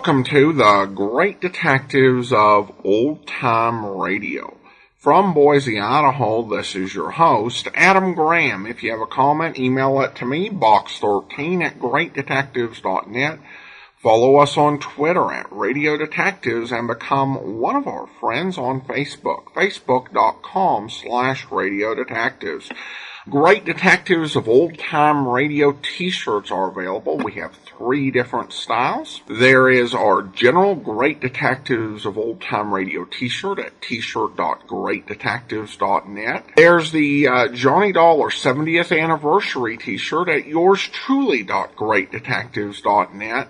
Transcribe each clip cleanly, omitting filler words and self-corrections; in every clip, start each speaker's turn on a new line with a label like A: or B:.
A: Welcome to the Great Detectives of Old Time Radio. From Boise, Idaho, this is your host, Adam Graham. If you have a comment, email it to me, box13@greatdetectives.net. Follow us on Twitter at Radio Detectives and become one of our friends on Facebook, facebook.com/Radio Detectives. Great Detectives of Old Time Radio t-shirts are available. We have 3 different styles. There is our general Great Detectives of Old Time Radio t-shirt at t-shirt.greatdetectives.net. There's the Johnny Dollar 70th anniversary t-shirt at yourstruly.greatdetectives.net.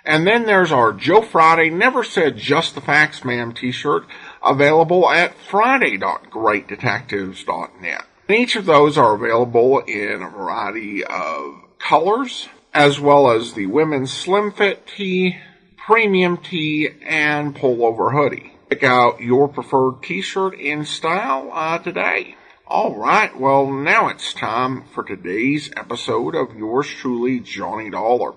A: And then there's our Joe Friday Never Said Just the Facts Ma'am t-shirt available at friday.greatdetectives.net. Each of those are available in a variety of colors, as well as the women's slim fit tee, premium tee, and pullover hoodie. Pick out your preferred t-shirt in style today. All right, well, now it's time for today's episode of yours truly, Johnny Dollar.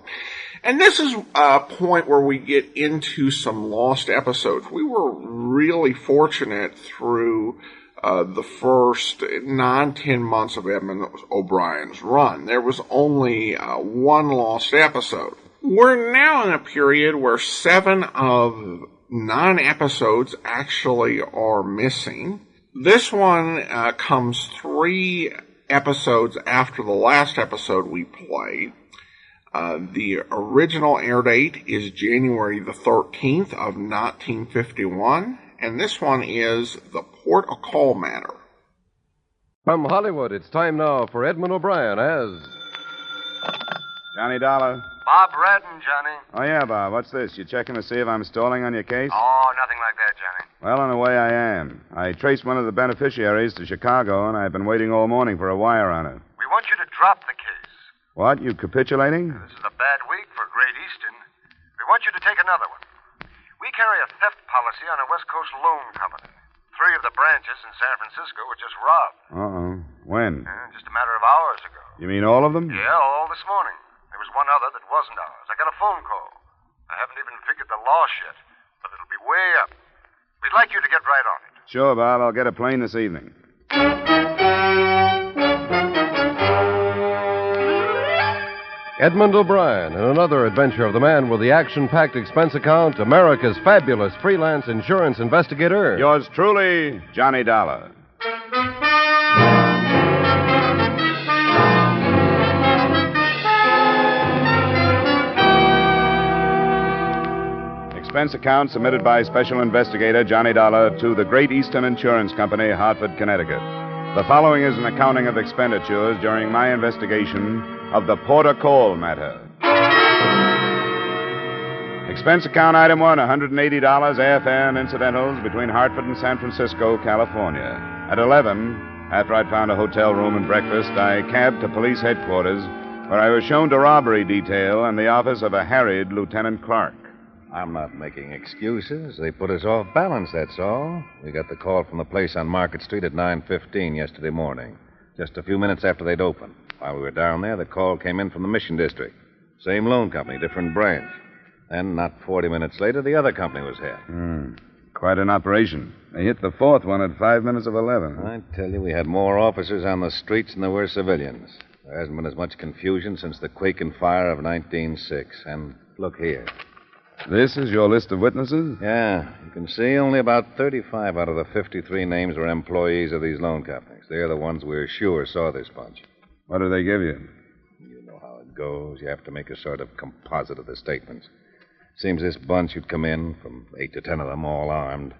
A: And this is a point where we get into some lost episodes. We were really fortunate through the first 9-10 months of Edmund O'Brien's run. There was only 1 lost episode. We're now in a period where 7 of 9 episodes actually are missing. This one comes 3 episodes after the last episode we played. The original air date is January the 13th of 1951. And this one is the Port of Call matter.
B: From Hollywood, it's time now for Edmund O'Brien as...
C: Johnny Dollar.
D: Bob Redden, Johnny.
C: Oh, yeah, Bob. What's this? You checking to see if I'm stalling on your case?
D: Oh, nothing like that, Johnny.
C: Well, in a way, I am. I traced one of the beneficiaries to Chicago, and I've been waiting all morning for a wire on it.
D: We want you to drop the case.
C: What? You capitulating?
D: This is a bad week for Great Eastern. We want you to take another one. We carry a theft policy on a West Coast loan company. 3 of the branches in San Francisco were just robbed.
C: Uh-oh. When?
D: Just a matter of hours ago.
C: You mean all of them?
D: Yeah, all this morning. There was one other that wasn't ours. I got a phone call. I haven't even figured the loss yet, but it'll be way up. We'd like you to get right on it.
C: Sure, Bob. I'll get a plane this evening.
B: Edmund O'Brien in another adventure of the man with the action-packed expense account, America's fabulous freelance insurance investigator.
C: Yours truly, Johnny Dollar. Expense account submitted by Special Investigator Johnny Dollar to the Great Eastern Insurance Company, Hartford, Connecticut. The following is an accounting of expenditures during my investigation of the Porter Cole matter. Expense account item 1, $180 airfare and incidentals between Hartford and San Francisco, California. At 11, after I'd found a hotel room and breakfast, I cabbed to police headquarters, where I was shown to robbery detail and the office of a harried Lieutenant Clark.
E: I'm not making excuses. They put us off balance, that's all. We got the call from the place on Market Street at 9:15 yesterday morning, just a few minutes after they'd opened. While we were down there, the call came in from the Mission District. Same loan company, different branch. Then, not 40 minutes later, the other company was hit.
C: Quite an operation. They hit the 4th one at 5 minutes of 11.
E: I tell you, we had more officers on the streets than there were civilians. There hasn't been as much confusion since the quake and fire of 1906. And look here.
C: This is your list of witnesses?
E: Yeah, you can see only about 35 out of the 53 names were employees of these loan companies. They're the ones we're sure saw this bunch.
C: What do they give you?
E: You know how it goes. You have to make a sort of composite of the statements. Seems this bunch would come in, from 8 to 10 of them, all armed.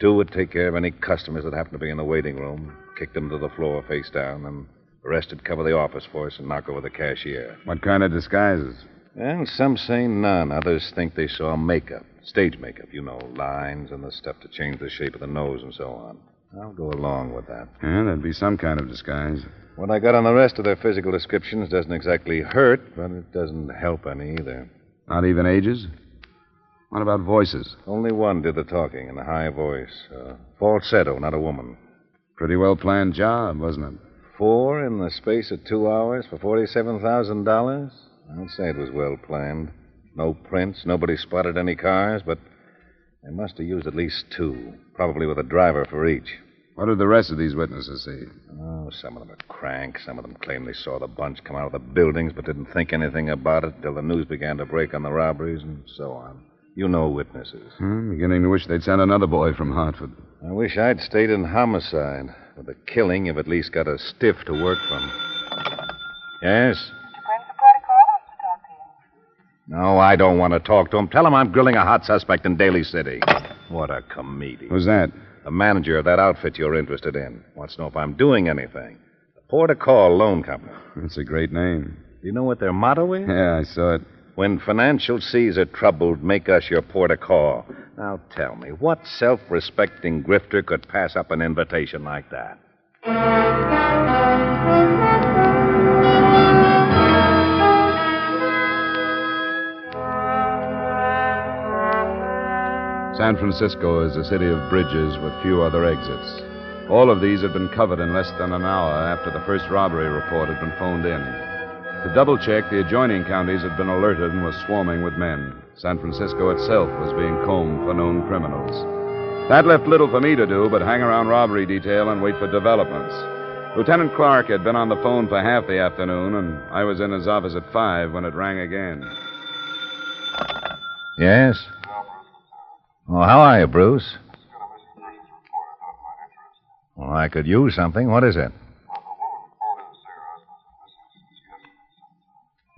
E: 2 would take care of any customers that happened to be in the waiting room, kick them to the floor face down, and the rest would cover the office force and knock over the cashier.
C: What kind of disguises?
E: Well, some say none. Others think they saw makeup. Stage makeup, you know, lines and the stuff to change the shape of the nose and so on. I'll go along with that.
C: Yeah, there'd be some kind of disguise.
E: What I got on the rest of their physical descriptions doesn't exactly hurt, but it doesn't help any either.
C: Not even ages? What about voices?
E: Only one did the talking in a high voice. Falsetto, not a woman.
C: Pretty well planned job, wasn't it?
E: 4 in the space of 2 hours for $47,000? I'd say it was well planned. No prints. Nobody spotted any cars, but they must have used at least two, probably with a driver for each.
C: What did the rest of these witnesses see?
E: Oh, some of them are crank. Some of them claim they saw the bunch come out of the buildings but didn't think anything about it until the news began to break on the robberies and so on. You know witnesses.
C: I'm beginning to wish they'd send another boy from Hartford.
E: I wish I'd stayed in homicide. With the killing, you've at least got a stiff to work from. Yes? No, I don't want to talk to him. Tell him I'm grilling a hot suspect in Daly City. What a comedian.
C: Who's that?
E: The manager of that outfit you're interested in. Wants to know if I'm doing anything. The Port of Call Loan Company.
C: That's a great name.
E: Do you know what their motto is?
C: Yeah, I saw it.
E: When financial seas are troubled, make us your port of call. Now tell me, what self-respecting grifter could pass up an invitation like that?
C: San Francisco is a city of bridges with few other exits. All of these had been covered in less than an hour after the first robbery report had been phoned in. To double-check, the adjoining counties had been alerted and were swarming with men. San Francisco itself was being combed for known criminals. That left little for me to do but hang around robbery detail and wait for developments. Lieutenant Clark had been on the phone for half the afternoon, and I was in his office at 5 when it rang again.
E: Yes? Oh, how are you, Bruce? Well, I could use something. What is it?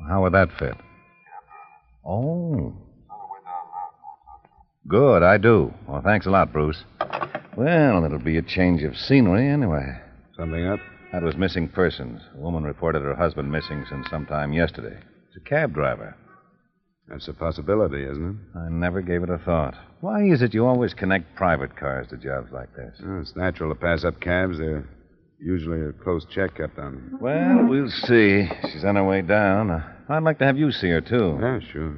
E: How would that fit? Oh. Good, I do. Well, thanks a lot, Bruce. Well, it'll be a change of scenery anyway.
C: Something up?
E: That was missing persons. A woman reported her husband missing since sometime yesterday. He's a cab driver.
C: That's a possibility, isn't it?
E: I never gave it a thought. Why is it you always connect private cars to jobs like this?
C: Oh, it's natural to pass up cabs. They're usually a close check kept on them.
E: Well, we'll see. She's on her way down. I'd like to have you see her, too.
C: Yeah, sure.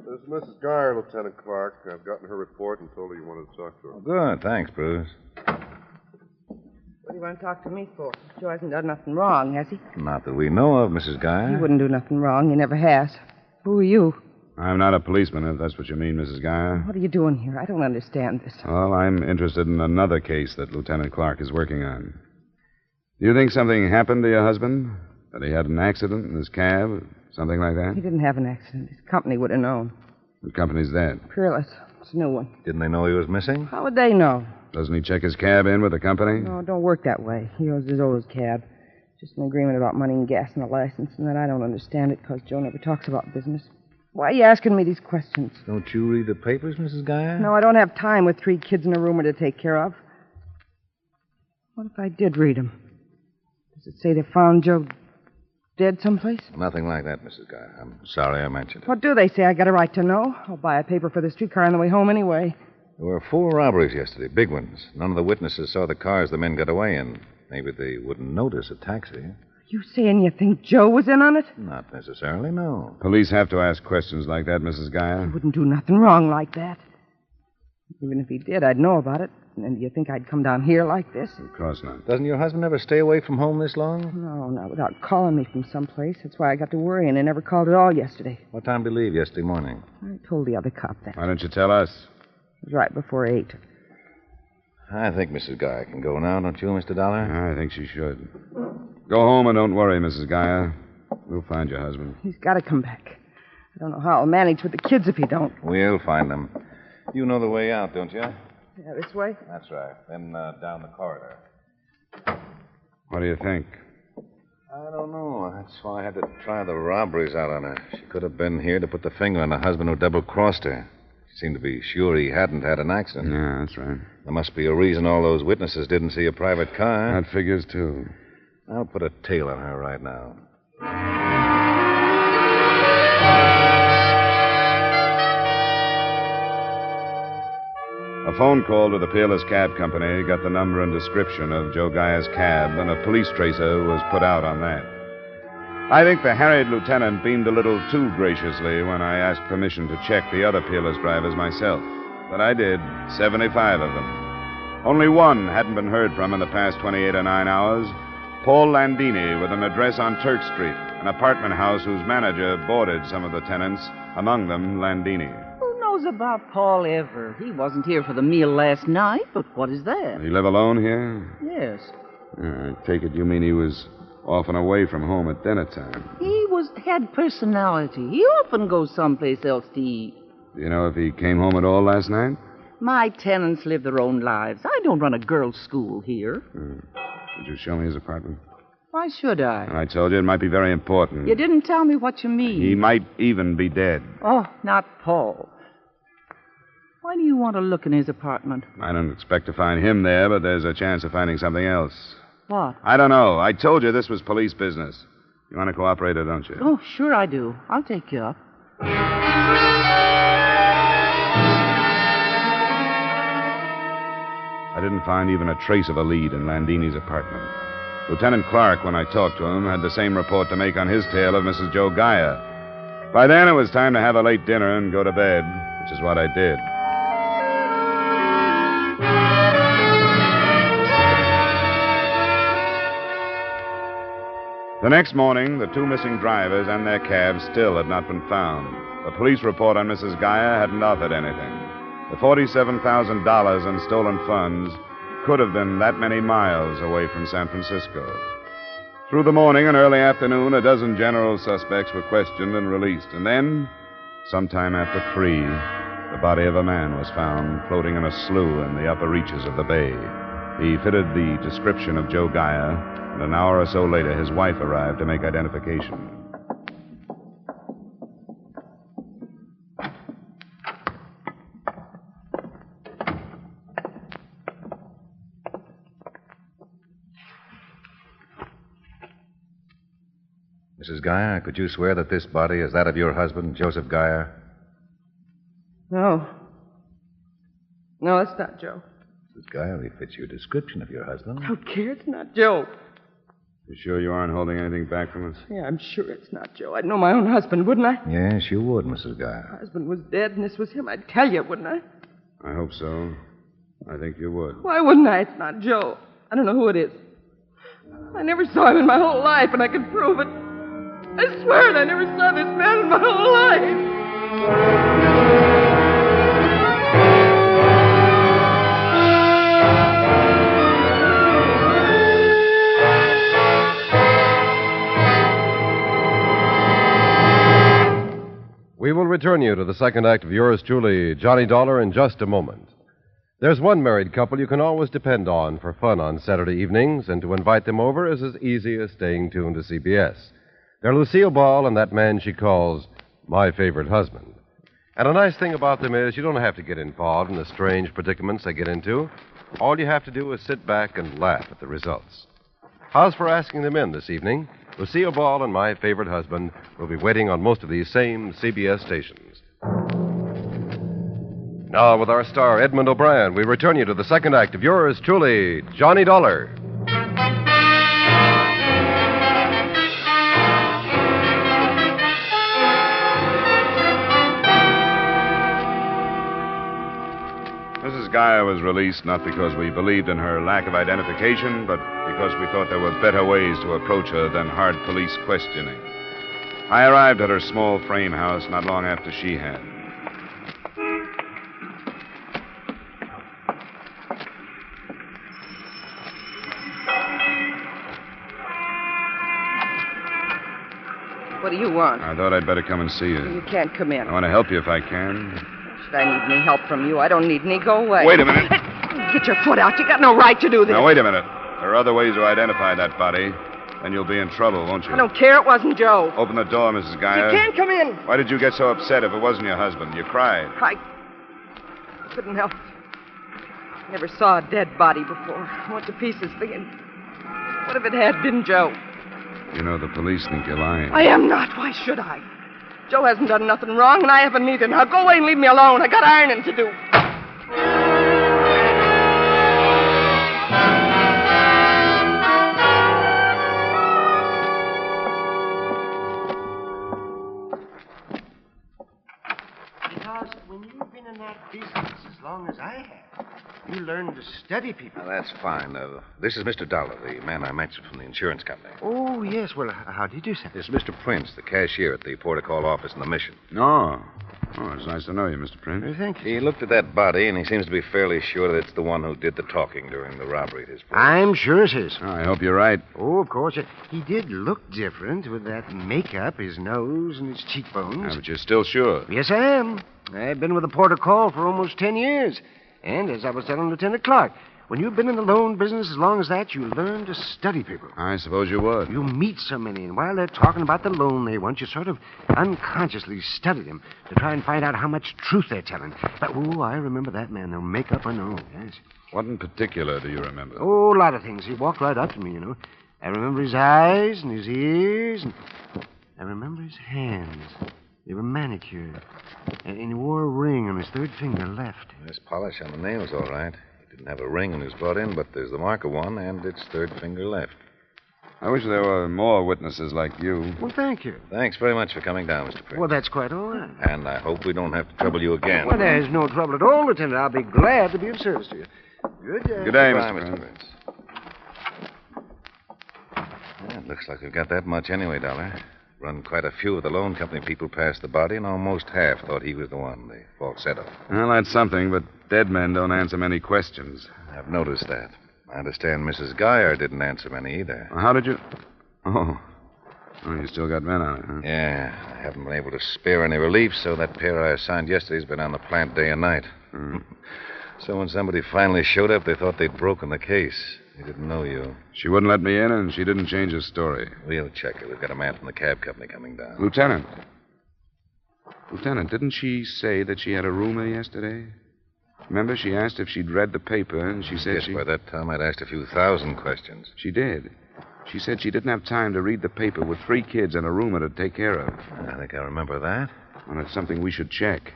F: This is Mrs. Geyer, Lieutenant Clark. I've gotten her report and told her you wanted to talk to her.
E: Oh, good. Thanks, Bruce.
G: What do you want to talk to me for? Joe hasn't done nothing wrong, has he?
E: Not that we know of, Mrs. Geyer.
G: He wouldn't do nothing wrong. He never has. Who are you?
C: I'm not a policeman, if that's what you mean, Mrs. Geyer.
G: What are you doing here? I don't understand this.
C: Well, I'm interested in another case that Lieutenant Clark is working on. Do you think something happened to your husband? That he had an accident in his cab? Something like
G: He
C: that?
G: didn't have an accident. His company would have known.
C: What company's that?
G: Peerless. It's a new one.
E: Didn't they know he was missing?
G: How would they know?
C: Doesn't he check his cab in with the company?
G: No, it don't work that way. He owes his old cab. Just an agreement about money and gas and a license, and then I don't understand it because Joe never talks about business. Why are you asking me these questions?
E: Don't you read the papers, Mrs. Geyer?
G: No, I don't have time with 3 kids and a roomer to take care of. What if I did read them? Does it say they found Joe dead someplace?
E: Nothing like that, Mrs. Geyer. I'm sorry I mentioned it.
G: What do they say? I got a right to know. I'll buy a paper for the streetcar on the way home anyway.
E: There were 4 robberies yesterday, big ones. None of the witnesses saw the cars the men got away in. Maybe they wouldn't notice a taxi.
G: You saying you think Joe was in on it?
E: Not necessarily, no.
C: Police have to ask questions like that, Mrs. Geyer.
G: He wouldn't do nothing wrong like that. Even if he did, I'd know about it. And do you think I'd come down here like this?
C: Of course not.
E: Doesn't your husband ever stay away from home this long?
G: No, not without calling me from someplace. That's why I got to worrying and never called at all yesterday.
E: What time did he leave yesterday morning?
G: I told the other cop that.
C: Why don't you tell us?
G: It was right before 8.
E: I think Mrs. Geyer can go now, don't you, Mr. Dollar?
C: I think she should. Go home and don't worry, Mrs. Geyer. We'll find your husband.
G: He's got to come back. I don't know how I'll manage with the kids if he don't.
E: We'll find them. You know the way out, don't you?
G: Yeah, this way?
E: That's right. Then down the corridor.
C: What do you think?
E: I don't know. That's why I had to try the robberies out on her. She could have been here to put the finger on the husband who double-crossed her. She seemed to be sure he hadn't had an accident.
C: Yeah, that's right.
E: There must be a reason all those witnesses didn't see a private car.
C: That figures, too.
E: I'll put a tail on her right now.
C: A phone call to the Peerless Cab Company got the number and description of Joe Geyer's cab, and a police tracer was put out on that. I think the harried lieutenant beamed a little too graciously when I asked permission to check the other Peerless drivers myself. But I did, 75 of them. Only one hadn't been heard from in the past 28 or 9 hours. Paul Landini, with an address on Turk Street, an apartment house whose manager boarded some of the tenants, among them Landini.
H: Who knows about Paul ever? He wasn't here for the meal last night, but what is that?
C: You live alone here?
H: Yes.
C: I take it you mean he was off and away from home at dinner time.
H: He had personality. He often goes someplace else to eat.
C: Do you know if he came home at all last night?
H: My tenants live their own lives. I don't run a girls' school here.
C: Would you show me his apartment?
H: Why should I?
C: I told you it might be very important.
H: You didn't tell me what you mean.
C: He might even be dead.
H: Oh, not Paul. Why do you want to look in his apartment?
C: I don't expect to find him there, but there's a chance of finding something else.
H: What?
C: I don't know. I told you this was police business. You want to cooperate or don't you?
H: Oh, sure I do. I'll take you up.
C: I didn't find even a trace of a lead in Landini's apartment. Lieutenant Clark, when I talked to him, had the same report to make on his tale of Mrs. Joe Gaia. By then, it was time to have a late dinner and go to bed, which is what I did. The next morning, the two missing drivers and their cabs still had not been found. The police report on Mrs. Gaia hadn't offered anything. The $47,000 in stolen funds could have been that many miles away from San Francisco. Through the morning and early afternoon, a dozen general suspects were questioned and released. And then, sometime after 3, the body of a man was found floating in a slough in the upper reaches of the bay. He fitted the description of Joe Gaia, and an hour or so later, his wife arrived to make identification.
E: Mrs. Gaia, could you swear that this body is that of your husband, Joseph Gaia?
G: No. No, it's not Joe.
E: Mrs. Gaia, he fits your description of your husband.
G: I don't care. It's not Joe.
C: You sure you aren't holding anything back from us?
G: Yeah, I'm sure it's not Joe. I'd know my own husband, wouldn't I?
E: Yes, you would, Mrs. Gaia.
G: My husband was dead, and this was him. I'd tell you, wouldn't I?
C: I hope so. I think you would.
G: Why wouldn't I? It's not Joe. I don't know who it is. I never saw him in my whole life, and I can prove it. I swear it, I never saw this man in my whole life.
B: We will return you to the second act of yours truly, Johnny Dollar, in just a moment. There's one married couple you can always depend on for fun on Saturday evenings, and to invite them over is as easy as staying tuned to CBS. They're Lucille Ball and that man she calls my favorite husband. And a nice thing about them is you don't have to get involved in the strange predicaments they get into. All you have to do is sit back and laugh at the results. How's for asking them in this evening? Lucille Ball and my favorite husband will be waiting on most of these same CBS stations. Now, with our star, Edmund O'Brien, we return you to the second act of yours truly, Johnny Dollar.
C: Mrs. Gaia was released not because we believed in her lack of identification, but because we thought there were better ways to approach her than hard police questioning. I arrived at her small frame house not long after she had.
G: What do you want?
C: I thought I'd better come and see you.
G: You can't come in.
C: I want to help you if I can.
G: Should I need any help from you? I don't need any. Go away.
C: Wait a minute.
G: Get your foot out. You got no right to do this.
C: Now, wait a minute. There are other ways to identify that body. Then you'll be in trouble, won't you?
G: I don't care. It wasn't Joe.
C: Open the door, Mrs. Gaia.
G: You can't come in.
C: Why did you get so upset if it wasn't your husband? You cried.
G: I couldn't help it. I never saw a dead body before. I went to pieces thinking, what if it had been Joe?
C: You know, the police think you're lying.
G: I am not. Why should I? Joe hasn't done nothing wrong, and I haven't either. Now go away and leave me alone. I got ironing to do.
I: Because when you've been in that business as long as I have, You learn to study people.
E: Now, that's fine. This is Mr. Dollar, the man I mentioned from the insurance company.
I: Oh, yes. Well, how do you do, sir?
E: This is Mr. Prince, the cashier at the protocol office in the mission.
C: No. Oh, it's nice to know you, Mr. Prince.
I: Thank you.
E: He looked at that body, and he seems to be fairly sure that it's the one who did the talking during the robbery at his place.
I: I'm sure it is.
C: Oh, I hope you're right.
I: Oh, of course. He did look different with that makeup, his nose and his cheekbones.
C: But you're still sure?
I: Yes, I am. I've been with the Port of Call for almost 10 years. And as I was telling Lieutenant Clark, when you've been in the loan business as long as that, you learn to study people.
C: I suppose you would.
I: You meet so many, and while they're talking about the loan they want, you sort of unconsciously study them to try and find out how much truth they're telling. But, I remember that man, no makeup or no. Yes.
C: What in particular do you remember?
I: Oh, a lot of things. He walked right up to me, I remember his eyes and his ears, and I remember his hands. They were manicured. And he wore a ring on his third finger left.
E: There's polish on the nails, all right. He didn't have a ring when he was brought in, but there's the mark of one, and it's third finger left.
C: I wish there were more witnesses like you.
I: Well, thank you.
E: Thanks very much for coming down, Mr. Prince.
I: Well, that's quite all right.
E: And I hope we don't have to trouble you again.
I: Well, there's no trouble at all, Lieutenant. I'll be glad to be of service to you. Good day.
C: Good day,
E: Goodbye,
C: Mr. Prince.
E: Well, it looks like we've got that much anyway, Dollar. Run quite a few of the loan company people past the body, and almost half thought he was the one, the falsetto.
C: Well, that's something, but dead men don't answer many questions.
E: I've noticed that. I understand Mrs. Geyer didn't answer many either.
C: Well, how did you... Oh, you still got men on it, huh?
E: Yeah, I haven't been able to spare any relief, so that pair I assigned yesterday's been on the plant day and night. So when somebody finally showed up, they thought they'd broken the case. They didn't know you.
C: She wouldn't let me in, and she didn't change her story.
E: We'll check her. We've got a man from the cab company coming down.
C: Lieutenant, didn't she say that she had a roomer yesterday? Remember, she asked if she'd read the paper, and she said
E: Yes, by that time I'd asked a few thousand questions.
C: She did. She said she didn't have time to read the paper with 3 kids and a roomer to take care of.
E: I think I remember that.
C: Well, it's something we should check.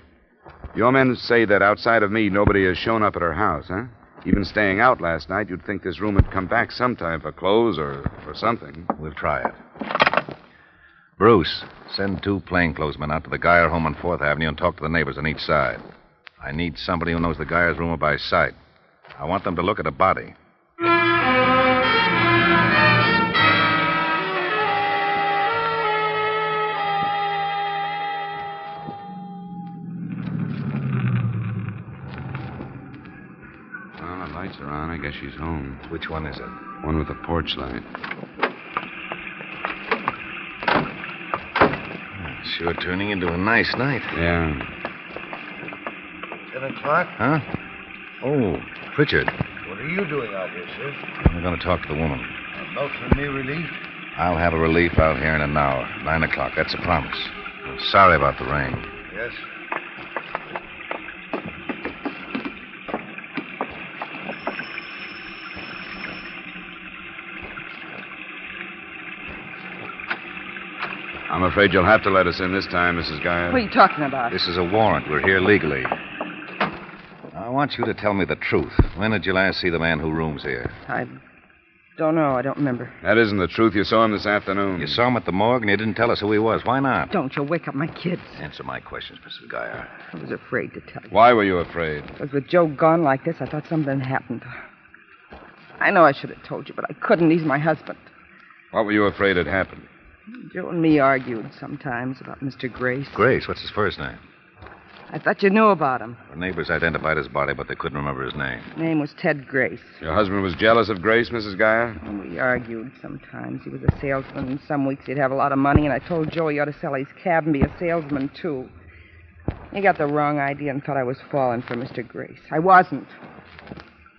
C: Your men say that outside of me, nobody has shown up at her house, huh? Even staying out last night, you'd think this room had come back sometime for clothes or for something.
E: We'll try it. Bruce, send 2 plainclothesmen out to the Geyer home on 4th Avenue and talk to the neighbors on each side. I need somebody who knows the Geyer's roomer by sight. I want them to look at a body.
C: Lights are on. I guess she's home.
E: Which one is it?
C: One with a porch light.
E: Sure turning into a nice night.
C: Yeah.
D: 10 o'clock?
E: Huh? Oh, Pritchard.
D: What are you doing out here, sir?
E: I'm going to talk to the woman.
D: A note from me relief?
E: I'll have a relief out here in an hour. 9 o'clock. That's a promise. I'm sorry about the rain.
D: Yes.
C: I'm afraid you'll have to let us in this time, Mrs. Geyer.
G: What are you talking about?
E: This is a warrant. We're here legally. I want you to tell me the truth. When did you last see the man who rooms here?
G: I don't know. I don't remember.
C: That isn't the truth. You saw him this afternoon.
E: You saw him at the morgue and you didn't tell us who he was. Why not?
G: Don't you wake up my kids.
E: Answer my questions, Mrs. Geyer.
G: I was afraid to tell you.
C: Why were you afraid?
G: Because with Joe gone like this, I thought something happened. I know I should have told you, but I couldn't. He's my husband.
C: What were you afraid had happened?
G: Joe and me argued sometimes about Mr. Grace.
E: Grace? What's his first name?
G: I thought you knew about him.
E: The neighbors identified his body, but they couldn't remember his name.
G: His name was Ted Grace.
C: Your husband was jealous of Grace, Mrs. Geyer?
G: And we argued sometimes. He was a salesman, and some weeks he'd have a lot of money, and I told Joe he ought to sell his cab and be a salesman, too. He got the wrong idea and thought I was falling for Mr. Grace. I wasn't.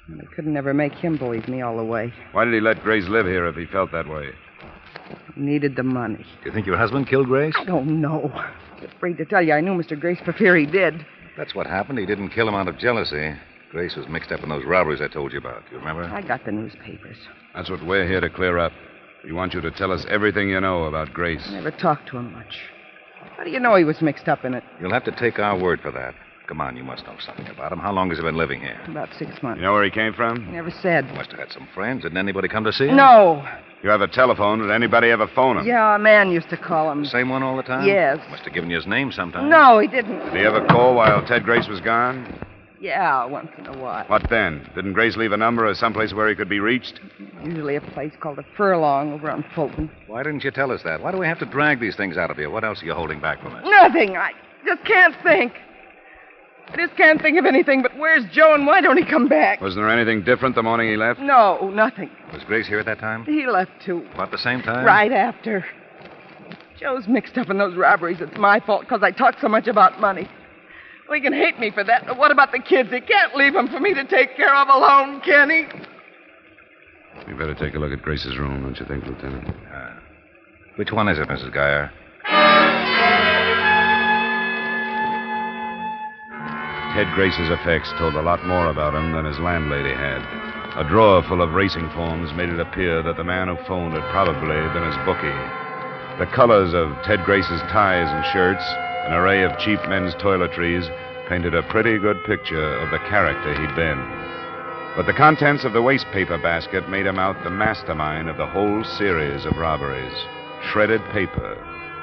G: And I couldn't ever make him believe me all the way.
C: Why did he let Grace live here if he felt that way?
G: He needed the money.
E: Do you think your husband killed Grace?
G: I don't know. I'm afraid to tell you. I knew Mr. Grace for fear he did.
E: That's what happened. He didn't kill him out of jealousy. Grace was mixed up in those robberies I told you about. Do you remember?
G: I got the newspapers.
C: That's what we're here to clear up. We want you to tell us everything you know about Grace.
G: I never talked to him much. How do you know he was mixed up in it?
E: You'll have to take our word for that. Come on, you must know something about him. How long has he been living here?
G: About 6 months.
C: You know where he came from?
G: He never said.
E: He must have had some friends. Didn't anybody come to see him?
G: No.
C: You have a telephone. Did anybody ever phone him?
G: Yeah, a man used to call him.
E: The same one all the time?
G: Yes.
E: Must have given you his name sometime.
G: No, he didn't.
C: Did he ever call while Ted Grace was gone?
G: Yeah, once in a while.
C: What then? Didn't Grace leave a number or someplace where he could be reached?
G: Usually a place called the Furlong over on Fulton.
E: Why didn't you tell us that? Why do we have to drag these things out of you? What else are you holding back from us?
G: Nothing. I just can't think. I just can't think of anything, but where's Joe and why don't he come back?
C: Was there anything different the morning he left?
G: No, nothing.
E: Was Grace here at that time?
G: He left too.
E: About the same time?
G: Right after. Joe's mixed up in those robberies. It's my fault because I talk so much about money. Well, he can hate me for that, but what about the kids? He can't leave them for me to take care of alone, can he?
C: You better take a look at Grace's room, don't you think, Lieutenant?
E: Which one is it, Mrs. Geyer?
C: Ted Grace's effects told a lot more about him than his landlady had. A drawer full of racing forms made it appear that the man who phoned had probably been his bookie. The colors of Ted Grace's ties and shirts, an array of cheap men's toiletries, painted a pretty good picture of the character he'd been. But the contents of the waste paper basket made him out the mastermind of the whole series of robberies. Shredded paper.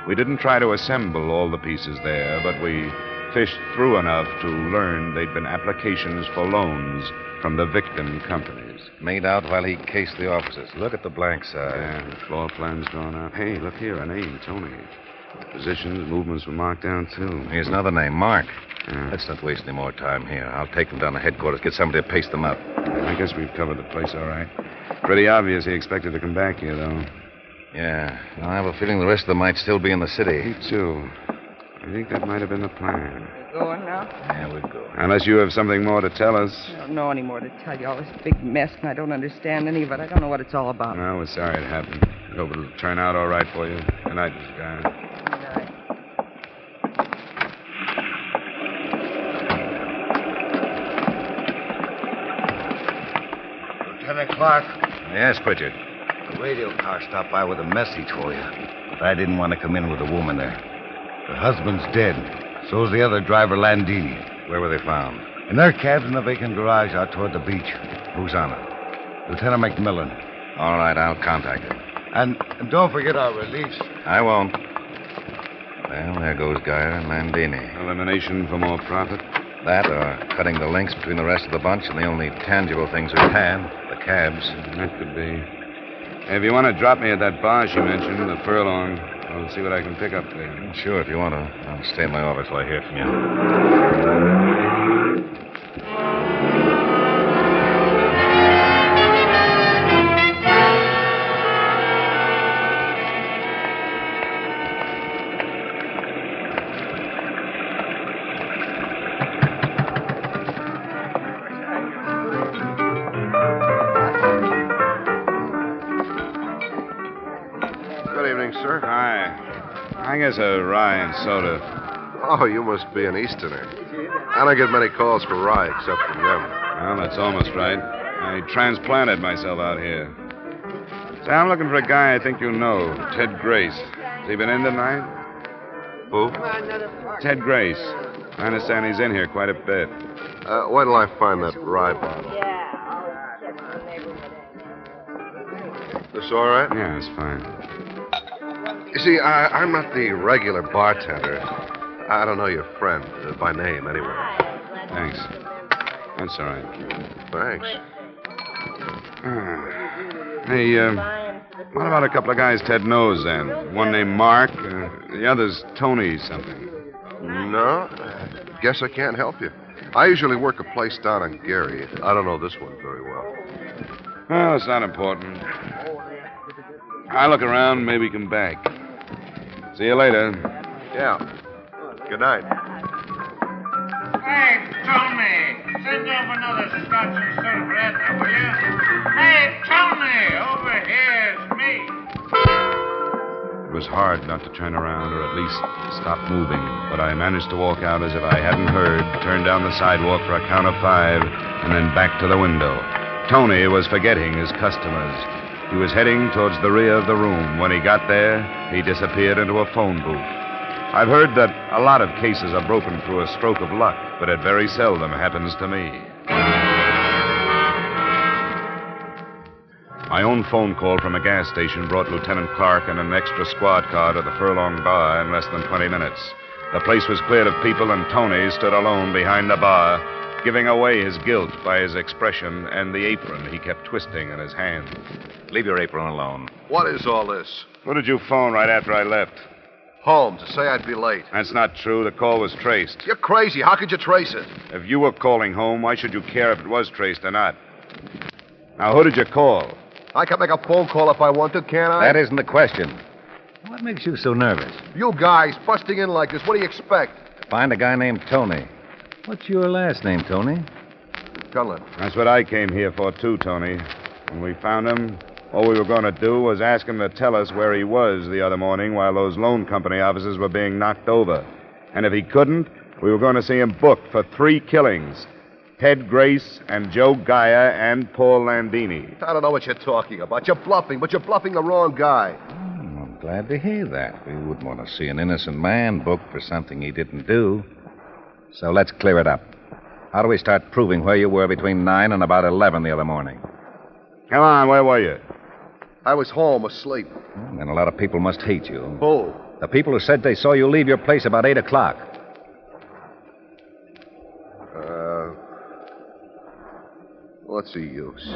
C: We didn't try to assemble all the pieces there, but we fished through enough to learn they'd been applications for loans from the victim companies.
E: Made out while he cased the offices. Look at the blank side.
C: Yeah, floor plans drawn up. Hey, look here, a name, Tony. Positions, movements were marked down, too.
E: Here's another name, Mark.
C: Yeah.
E: Let's not waste any more time here. I'll take them down to headquarters, get somebody to paste them up.
C: I guess we've covered the place all right. Pretty obvious he expected to come back here, though.
E: Yeah. I have a feeling the rest of them might still be in the city.
C: Me, too. I think that might have been the plan.
G: Going now?
E: Yeah, we'll go.
C: Unless you have something more to tell us.
G: I don't know any more to tell you. All this big mess, and I don't understand any of it. I don't know what it's all about.
C: Well, we're sorry it happened. I hope it'll turn out all right for you. Good night, Miss Guy.
G: Good night.
I: Lieutenant Clark,
E: Yes, Pritchard.
I: the radio car stopped by with a message for you. But I didn't want to come in with a woman there. Her husband's dead. So's the other driver, Landini.
E: Where were they found?
I: In their cabs in the vacant garage out toward the beach.
E: Who's on it?
I: Lieutenant McMillan.
E: All right, I'll contact him.
I: And don't forget our release.
E: I won't. Well, there goes Geyer and Landini.
C: Elimination for more profit.
E: That or cutting the links between the rest of the bunch and the only tangible things we've had, the cabs.
C: That could be. Hey, if you want to drop me at that bar she mentioned, the Furlong, I'll see what I can pick up there.
E: Sure, if you want to. I'll stay in my office till I hear from you.
F: Good evening, sir.
C: Hi. I guess a rye and soda.
F: Oh, you must be an Easterner. I don't get many calls for rye except from them.
C: Well, that's almost right. I transplanted myself out here. Say, I'm looking for a guy I think you know, Ted Grace. Has he been in tonight?
F: Who?
C: Ted Grace. I understand he's in here quite a bit.
F: Wait till I find that rye bottle. This all right?
C: Yeah, it's fine.
F: You see, I'm not the regular bartender. I don't know your friend, by name, anyway.
C: Thanks. That's all right.
F: Thanks.
C: Hey, what about a couple of guys Ted knows, then? One named Mark, the other's Tony something.
F: No, guess I can't help you. I usually work a place down on Gary. I don't know this one very well.
C: Well, it's not important. I'll look around, maybe come back. See you later.
F: Yeah. Good night.
J: Hey, Tony, send over another scotch and soda for Edna, will you? Hey, Tony, over here's me.
C: It was hard not to turn around or at least stop moving, but I managed to walk out as if I hadn't heard, turn down the sidewalk for a count of 5, and then back to the window. Tony was forgetting his customers. He was heading towards the rear of the room. When he got there, he disappeared into a phone booth. I've heard that a lot of cases are broken through a stroke of luck, but it very seldom happens to me. My own phone call from a gas station brought Lieutenant Clark and an extra squad car to the Furlong Bar in less than 20 minutes. The place was cleared of people, and Tony stood alone behind the bar, giving away his guilt by his expression and the apron he kept twisting in his hand.
E: Leave your apron alone.
F: What is all this?
C: Who did you phone right after I left?
F: Home, to say I'd be late.
C: That's not true. The call was traced.
F: You're crazy. How could you trace it?
C: If you were calling home, why should you care if it was traced or not? Now, who did you call?
F: I can make a phone call if I want to, can't I?
E: That isn't the question. What makes you so nervous?
F: You guys busting in like this, what do you expect?
E: Find a guy named Tony. What's your last name, Tony?
F: Gunland.
C: That's what I came here for, too, Tony. When we found him, all we were going to do was ask him to tell us where he was the other morning while those loan company officers were being knocked over. And if he couldn't, we were going to see him booked for 3 killings. Ted Grace and Joe Gaia and Paul Landini.
F: I don't know what you're talking about. You're bluffing, but you're bluffing the wrong guy.
E: I'm glad to hear that. We wouldn't want to see an innocent man booked for something he didn't do. So let's clear it up. How do we start proving where you were between 9 and about 11 the other morning?
C: Come on, where were you?
F: I was home asleep.
E: Then a lot of people must hate you.
F: Who?
E: The people who said they saw you leave your place about 8 o'clock.
F: What's the use?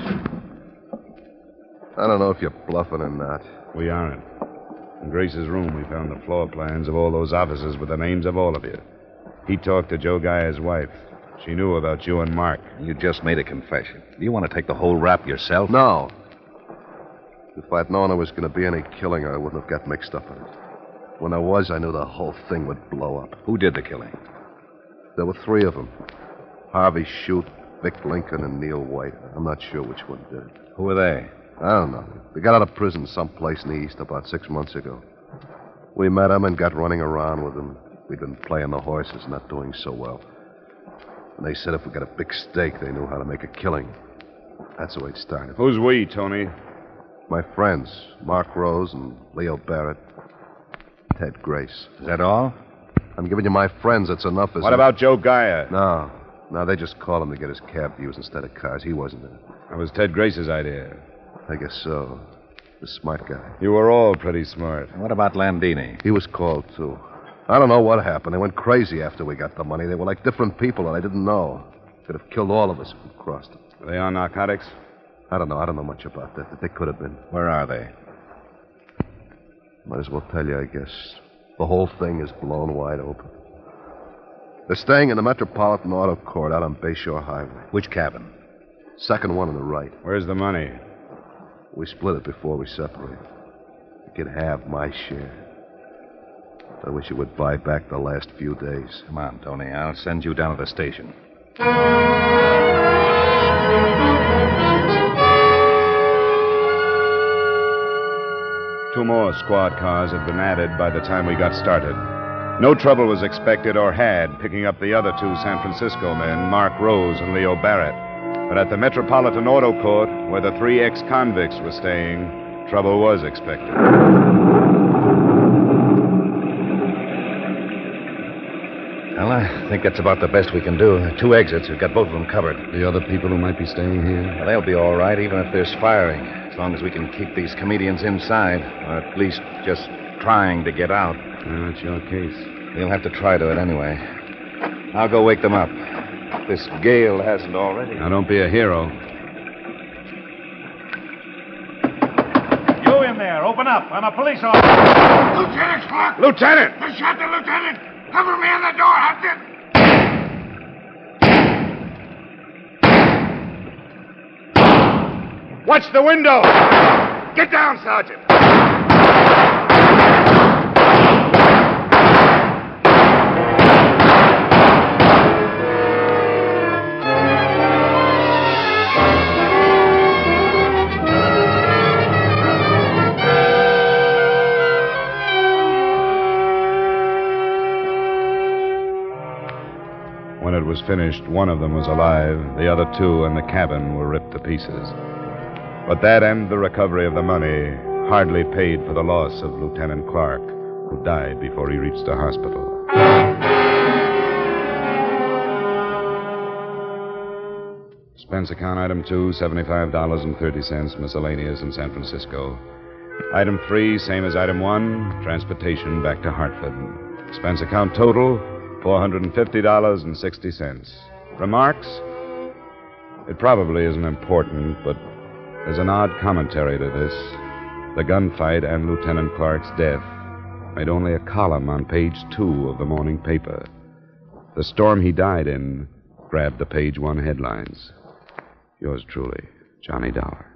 F: I don't know if you're bluffing or not.
C: We aren't. In Grace's room, we found the floor plans of all those officers with the names of all of you. He talked to Joe Gaia's wife. She knew about you and Mark.
E: You just made a confession. Do you want to take the whole rap yourself?
F: No. If I'd known there was going to be any killing, I wouldn't have got mixed up in it. When there was, I knew the whole thing would blow up.
E: Who did the killing?
F: There were 3 of them. Harvey Shute, Vic Lincoln, and Neil White. I'm not sure which one did it.
E: Who were they?
F: I don't know. They got out of prison someplace in the East about 6 months ago. We met them and got running around with them. We'd been playing the horses, not doing so well. And they said if we got a big stake, they knew how to make a killing. That's the way it started.
C: Who's we, Tony?
F: My friends, Mark Rose and Leo Barrett. Ted Grace.
E: Is that all?
F: I'm giving you my friends. That's enough, isn't it?
C: What about Joe Gaia?
F: No, they just called him to get his cab to use instead of cars. He wasn't in it.
C: That was Ted Grace's idea.
F: I guess so. The smart guy.
C: You were all pretty smart.
E: What about Landini?
F: He was called, too. I don't know what happened. They went crazy after we got the money. They were like different people, and I didn't know. Could have killed all of us if we crossed them.
C: Were they on narcotics?
F: I don't know much about that. They could have been.
E: Where are they?
F: Might as well tell you, I guess. The whole thing is blown wide open. They're staying in the Metropolitan Auto Court out on Bayshore Highway.
E: Which cabin?
F: Second one on the right.
C: Where's the money?
F: We split it before we separated. You could have my share. I wish you would buy back the last few days.
E: Come on, Tony. I'll send you down to the station.
C: 2 more squad cars had been added by the time we got started. No trouble was expected or had picking up the other 2 San Francisco men, Mark Rose and Leo Barrett. But at the Metropolitan Auto Court, where the 3 ex-convicts were staying, trouble was expected.
E: Well, I think that's about the best we can do. 2 exits. We've got both of them covered.
C: The other people who might be staying here?
E: Well, they'll be all right, even if there's firing, as long as we can keep these comedians inside, or at least just trying to get out.
C: That's your case.
E: We'll have to try to it anyway. I'll go wake them up. If this gale hasn't already.
C: Now, don't be a hero.
J: You in there. Open up. I'm a police officer.
D: Lieutenant Clark!
C: Lieutenant!
D: They shot the lieutenant! Cover me on the door, Hudson!
C: Watch the window! Get down, Sergeant! When it was finished, one of them was alive. The other 2 in the cabin were ripped to pieces. But that and the recovery of the money hardly paid for the loss of Lieutenant Clark, who died before he reached the hospital. Expense account item 2, $75.30, miscellaneous in San Francisco. Item 3, same as item 1, transportation back to Hartford. Expense account total, $450.60. Remarks? It probably isn't important, but there's an odd commentary to this. The gunfight and Lieutenant Clark's death made only a column on page 2 of the morning paper. The storm he died in grabbed the page 1 headlines. Yours truly, Johnny Dollar.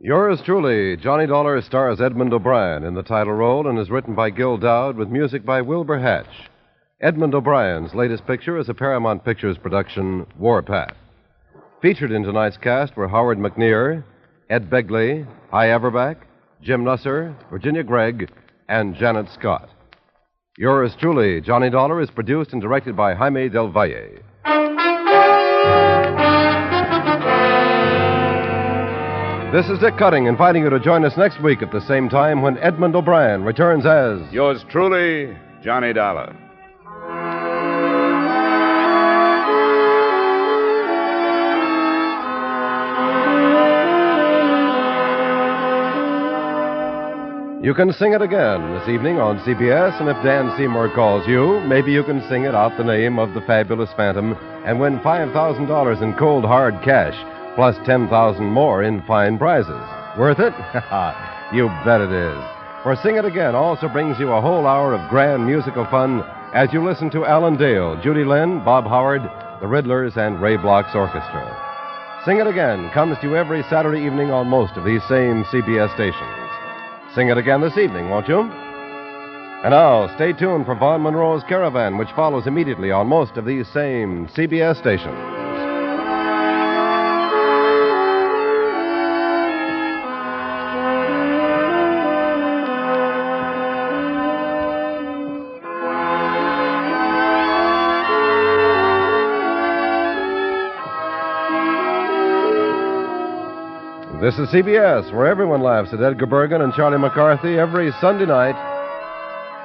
B: Yours truly, Johnny Dollar, stars Edmund O'Brien in the title role and is written by Gil Dowd with music by Wilbur Hatch. Edmund O'Brien's latest picture is a Paramount Pictures production, Warpath. Featured in tonight's cast were Howard McNear, Ed Begley, Hy Averback, Jim Nusser, Virginia Gregg, and Janet Scott. Yours truly, Johnny Dollar, is produced and directed by Jaime Del Valle. This is Dick Cutting, inviting you to join us next week at the same time when Edmund O'Brien returns as...
C: Yours truly, Johnny Dollar.
B: You can sing it again this evening on CBS, and if Dan Seymour calls you, maybe you can sing it out the name of the fabulous Phantom and win $5,000 in cold, hard cash, plus $10,000 more in fine prizes. Worth it? You bet it is. For Sing It Again also brings you a whole hour of grand musical fun as you listen to Alan Dale, Judy Lynn, Bob Howard, the Riddlers, and Ray Bloch's orchestra. Sing It Again comes to you every Saturday evening on most of these same CBS stations. Sing it again this evening, won't you? And now, stay tuned for Vaughn Monroe's Caravan, which follows immediately on most of these same CBS stations. This is CBS, where everyone laughs at Edgar Bergen and Charlie McCarthy every Sunday night.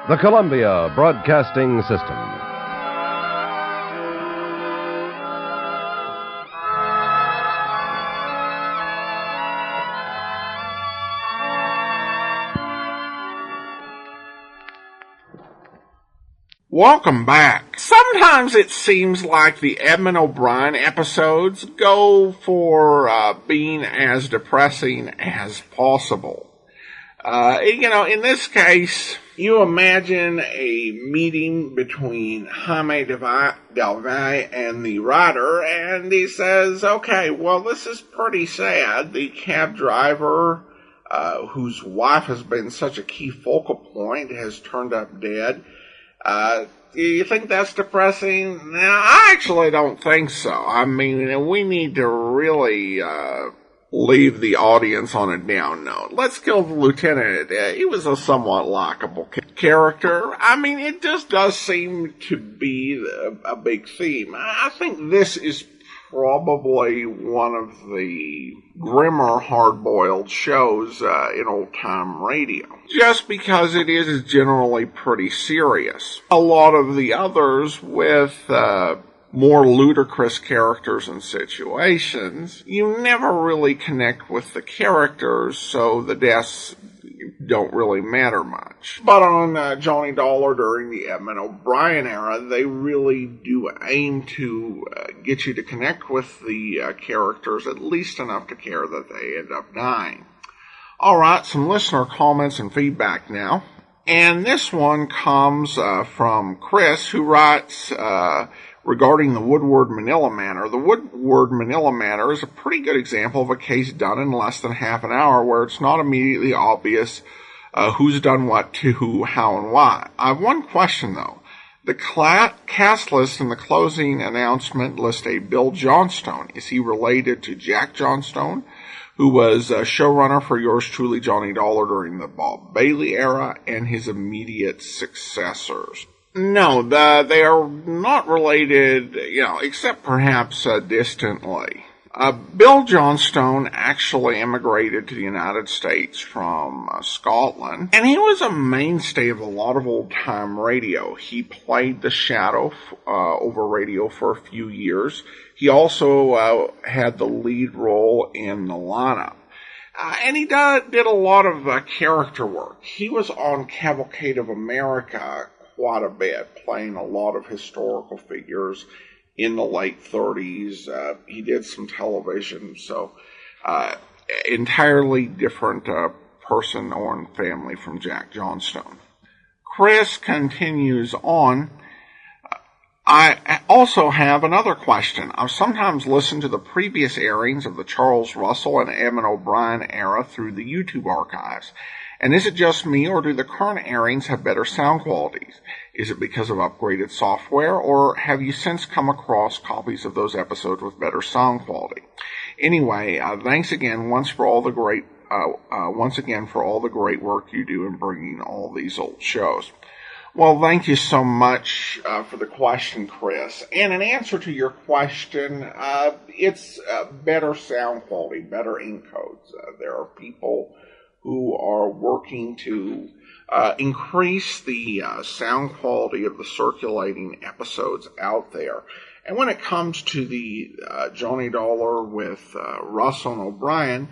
B: The Columbia Broadcasting System.
A: Welcome back. Sometimes it seems like the Edmund O'Brien episodes go for being as depressing as possible. In this case, you imagine a meeting between Jaime Del Valle and the writer, and he says, okay, well, this is pretty sad. The cab driver, whose wife has been such a key focal point, has turned up dead. Do you think that's depressing? No, I actually don't think so. I mean, we need to really leave the audience on a down note. Let's kill the lieutenant. He was a somewhat likable character. I mean, it just does seem to be a big theme. I think this is probably one of the grimmer, hard-boiled shows in old-time radio. Just because it is generally pretty serious. A lot of the others with more ludicrous characters and situations, you never really connect with the characters, so the deaths don't really matter much. But on Johnny Dollar during the Edmund O'Brien era, they really do aim to get you to connect with the characters at least enough to care that they end up dying. Alright, some listener comments and feedback now. And this one comes from Chris, who writes regarding the Woodward Manila Manor. The Woodward Manila Manor is a pretty good example of a case done in less than half an hour where it's not immediately obvious who's done what to who, how, and why. I have one question, though. The cast list in the closing announcement lists a Bill Johnstone. Is he related to Jack Johnstone, who was a showrunner for Yours Truly, Johnny Dollar during the Bob Bailey era, and his immediate successors? No, they are not related, except perhaps distantly. Bill Johnstone actually immigrated to the United States from Scotland, and he was a mainstay of a lot of old-time radio. He played the Shadow over radio for a few years. He also had the lead role in the lineup. And he did a lot of character work. He was on Cavalcade of America quite a bit, playing a lot of historical figures in the late 30s. He did some television, so entirely different person or family from Jack Johnstone. Chris continues on. I also have another question. I've sometimes listened to the previous airings of the Charles Russell and Evan O'Brien era through the YouTube archives. And is it just me, or do the current airings have better sound qualities? Is it because of upgraded software, or have you since come across copies of those episodes with better sound quality? Anyway, thanks again once again for all the great work you do in bringing all these old shows. Well, thank you so much for the question, Chris. And in answer to your question, it's better sound quality, better encodes. There are people who are working to increase the sound quality of the circulating episodes out there. And when it comes to the Johnny Dollar with Russell and O'Brien,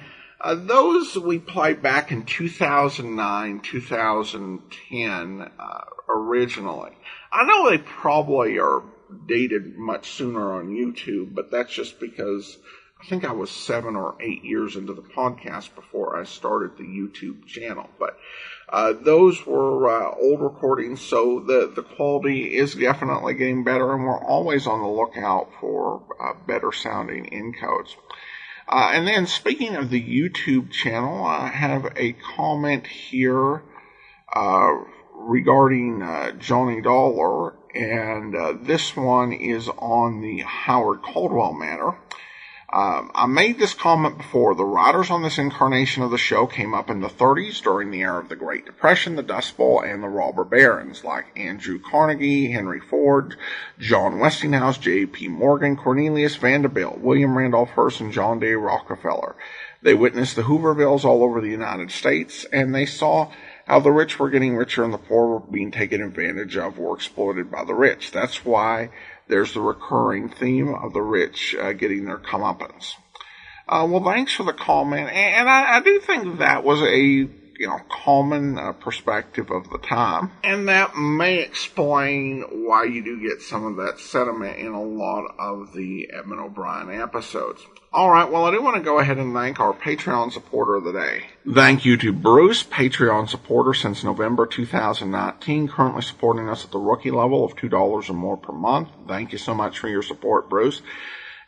A: those we played back in 2009, 2010 originally. I know they probably are dated much sooner on YouTube, but that's just because I think I was 7 or 8 years into the podcast before I started the YouTube channel. But those were old recordings, so the quality is definitely getting better, and we're always on the lookout for better sounding encodes. And then speaking of the YouTube channel, I have a comment here regarding Johnny Dollar, and this one is on the Howard Caldwell matter. I made this comment before. The writers on this incarnation of the show came up in the 30s during the era of the Great Depression, the Dust Bowl, and the robber barons like Andrew Carnegie, Henry Ford, John Westinghouse, J.P. Morgan, Cornelius Vanderbilt, William Randolph Hearst, and John D. Rockefeller. They witnessed the Hoovervilles all over the United States, and they saw how the rich were getting richer and the poor were being taken advantage of or exploited by the rich. That's why there's the recurring theme of the rich getting their comeuppance. Well, thanks for the comment, and I do think that was a common perspective of the time, and that may explain why you do get some of that sentiment in a lot of the Edmund O'Brien episodes. All right, well, I do want to go ahead and thank our Patreon supporter of the day. Thank you to Bruce, Patreon supporter since November 2019, currently supporting us at the rookie level of $2 or more per month. Thank you so much for your support, Bruce.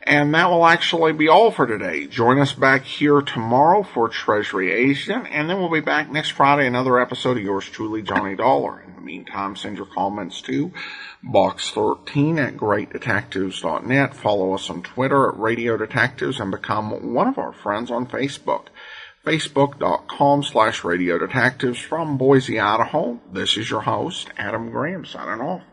A: And that will actually be all for today. Join us back here tomorrow for Treasury Agent, and then we'll be back next Friday, another episode of yours truly, Johnny Dollar. In the meantime, send your comments to box13 at greatdetectives.net. Follow us on Twitter at Radio Detectives and become one of our friends on Facebook. Facebook.com/Radio Detectives. From Boise, Idaho, this is your host, Adam Graham, signing off.